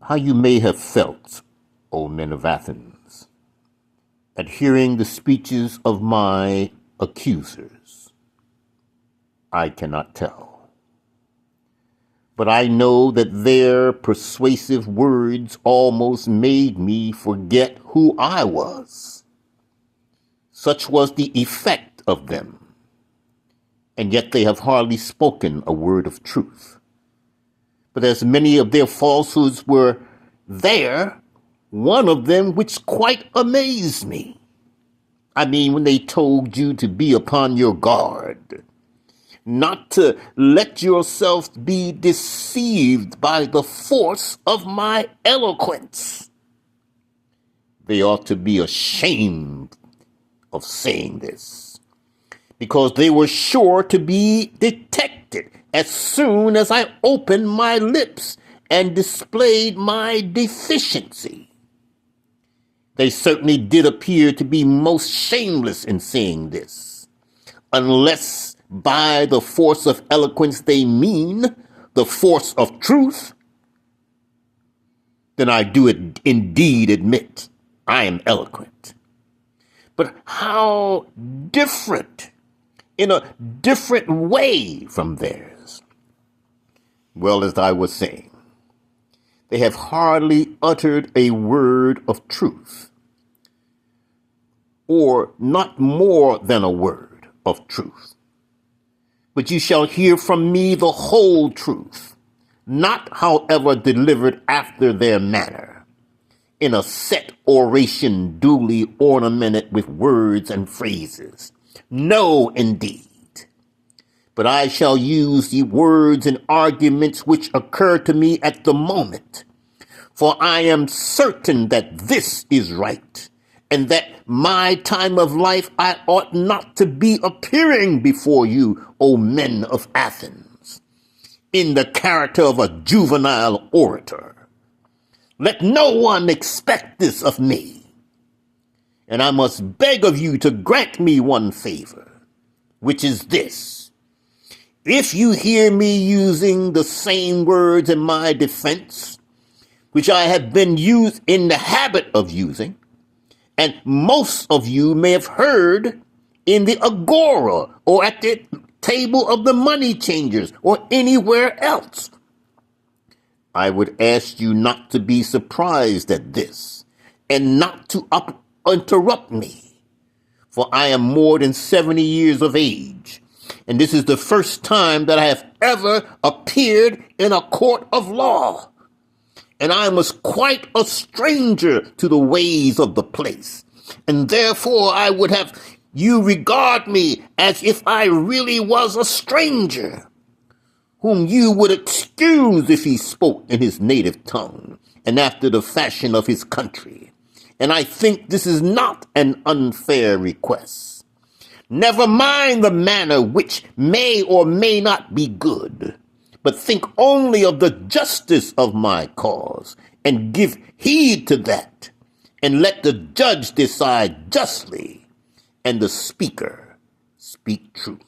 how you may have felt, O men of Athens, at hearing the speeches of my accusers, I cannot tell. But I know that their persuasive words almost made me forget who I was. Such was the effect of them, and yet they have hardly spoken a word of truth. But as many of their falsehoods were there, one of them which quite amazed me. I mean, when they told you to be upon your guard, not to let yourself be deceived by the force of my eloquence. They ought to be ashamed of saying this, because they were sure to be detected as soon as I opened my lips and displayed my deficiency. They certainly did appear to be most shameless in saying this, unless by the force of eloquence they mean the force of truth. Then I do indeed admit I am eloquent. But how different, in a different way from theirs. Well, as I was saying, they have hardly uttered a word of truth, or not more than a word of truth. But you shall hear from me the whole truth, not, however, delivered after their manner, in a set oration duly ornamented with words and phrases. No, indeed. But I shall use the words and arguments which occur to me at the moment, for I am certain that this is right, and that my time of life I ought not to be appearing before you, O men of Athens, in the character of a juvenile orator. Let no one expect this of me. And I must beg of you to grant me one favor, which is this. If you hear me using the same words in my defense, which I have been in the habit of using, and most of you may have heard in the agora or at the table of the money changers or anywhere else, I would ask you not to be surprised at this and not to interrupt me, for I am more than 70 years of age, and this is the first time that I have ever appeared in a court of law, and I was quite a stranger to the ways of the place, and therefore I would have you regard me as if I really was a stranger, whom you would excuse if he spoke in his native tongue and after the fashion of his country. And I think this is not an unfair request. Never mind the manner, which may or may not be good, but think only of the justice of my cause, and give heed to that, and let the judge decide justly, and the speaker speak truth.